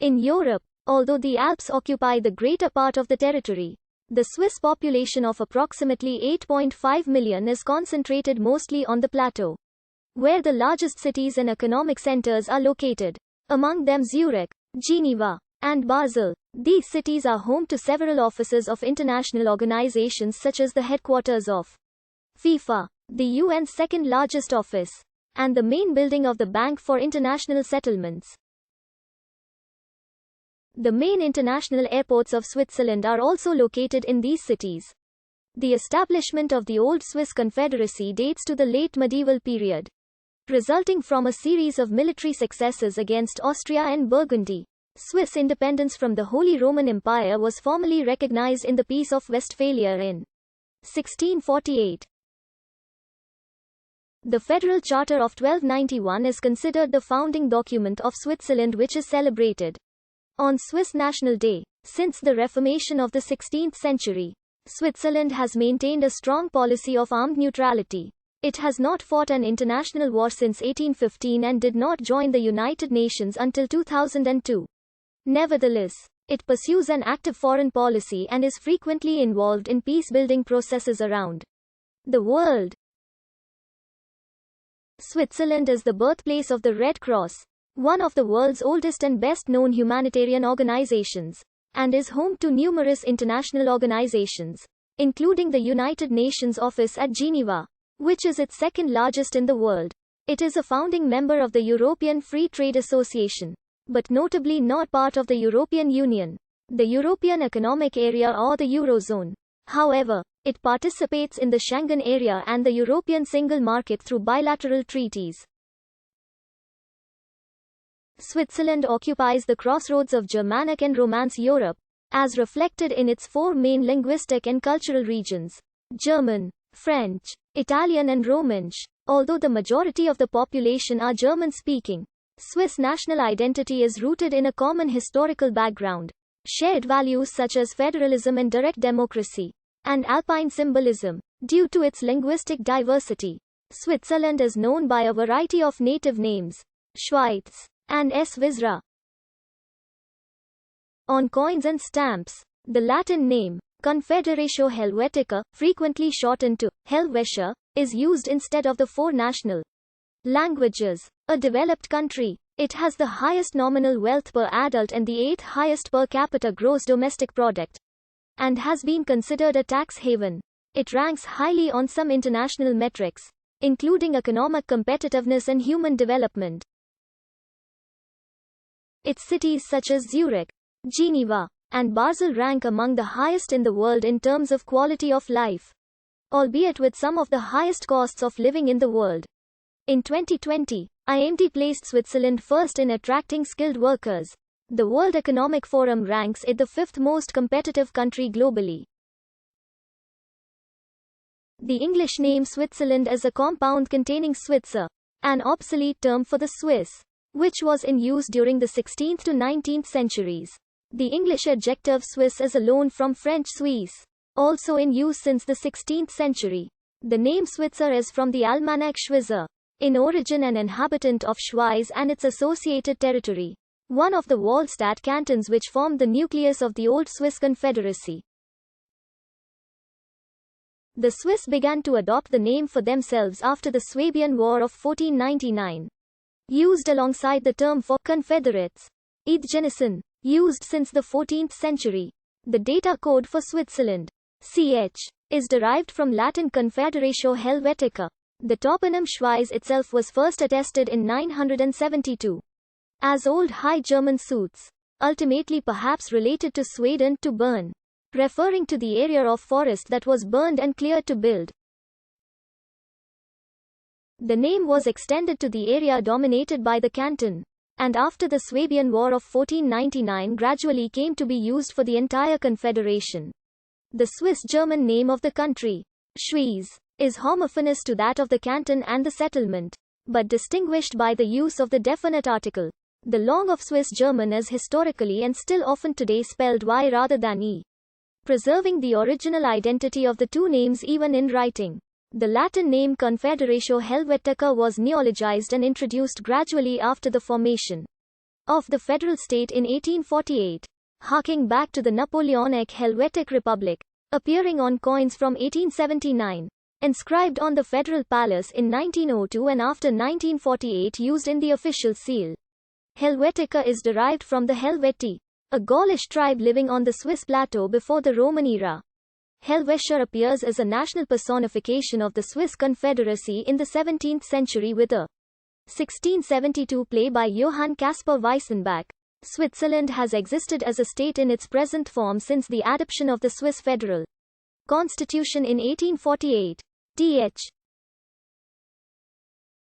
In Europe, although the Alps occupy the greater part of the territory, the Swiss population of approximately 8.5 million is concentrated mostly on the plateau, where the largest cities and economic centers are located, among them Zurich, Geneva, and Basel. These cities are home to several offices of international organizations such as the headquarters of FIFA, the UN's second largest office, and the main building of the Bank for International Settlements. The main international airports of Switzerland are also located in these cities. The establishment of the Old Swiss Confederacy dates to the late medieval period, resulting from a series of military successes against Austria and Burgundy. Swiss independence from the Holy Roman Empire was formally recognized in the Peace of Westphalia in 1648. The Federal Charter of 1291 is considered the founding document of Switzerland, which is celebrated on Swiss National Day. Since the Reformation of the 16th century, Switzerland has maintained a strong policy of armed neutrality. It has not fought an international war since 1815 and did not join the United Nations until 2002. Nevertheless, it pursues an active foreign policy and is frequently involved in peace-building processes around the world. Switzerland is the birthplace of the Red Cross, one of the world's oldest and best-known humanitarian organizations, and is home to numerous international organizations, including the United Nations office at Geneva, which is its second largest in the world. It is a founding member of the European Free Trade Association, but notably not part of the European Union, the European Economic Area or the Eurozone. However, it participates in the Schengen area and the European Single Market through bilateral treaties. Switzerland occupies the crossroads of Germanic and Romance Europe, as reflected in its four main linguistic and cultural regions: German, French, Italian and Romansh. Although the majority of the population are German-speaking, Swiss national identity is rooted in a common historical background, shared values such as federalism and direct democracy, and Alpine symbolism. Due to its linguistic diversity, Switzerland is known by a variety of native names: Schweiz and Svisra. On coins and stamps, the Latin name, Confederatio Helvetica, frequently shortened to Helvetia, is used instead of the four national languages. A developed country, it has the highest nominal wealth per adult and the 8th highest per capita gross domestic product, and has been considered a tax haven. It ranks highly on some international metrics, including economic competitiveness and human development. Its cities such as Zurich, Geneva, and Basel rank among the highest in the world in terms of quality of life, albeit with some of the highest costs of living in the world. In 2020, IMD placed Switzerland first in attracting skilled workers. The World Economic Forum ranks it the fifth most competitive country globally. The English name Switzerland is a compound containing Switzer, an obsolete term for the Swiss, which was in use during the 16th to 19th centuries. The English adjective Swiss is a loan from French Suisse, also in use since the 16th century. The name Switzer is from the Almanach Schweizer, in origin an inhabitant of Schweiz and its associated territory, one of the Wahlstatt cantons which formed the nucleus of the Old Swiss Confederacy. The Swiss began to adopt the name for themselves after the Swabian War of 1499. Used alongside the term for Confederates, Eidgenössen, used since the 14th century. The data code for Switzerland, CH, is derived from Latin Confederatio Helvetica. The toponym Schweiz itself was first attested in 972 as Old High German Suits, ultimately perhaps related to Sweden, to burn, referring to the area of forest that was burned and cleared to build. The name was extended to the area dominated by the canton, and after the Swabian War of 1499 gradually came to be used for the entire confederation. The Swiss-German name of the country, Schwyz, is homophonous to that of the canton and the settlement, but distinguished by the use of the definite article. The long of Swiss German is historically and still often today spelled Y rather than E, preserving the original identity of the two names even in writing. The Latin name Confederatio Helvetica was neologized and introduced gradually after the formation. of the federal state in 1848, harking back to the Napoleonic Helvetic Republic, appearing on coins from 1879, inscribed on the Federal Palace in 1902 and after 1948 used in the official seal. Helvetica is derived from the Helvetii, a Gaulish tribe living on the Swiss plateau before the Roman era. Helvetia appears as a national personification of the Swiss Confederacy in the 17th century with a 1672 play by Johann Caspar Weissenbach. Switzerland has existed as a state in its present form since the adoption of the Swiss Federal Constitution in 1848. Th.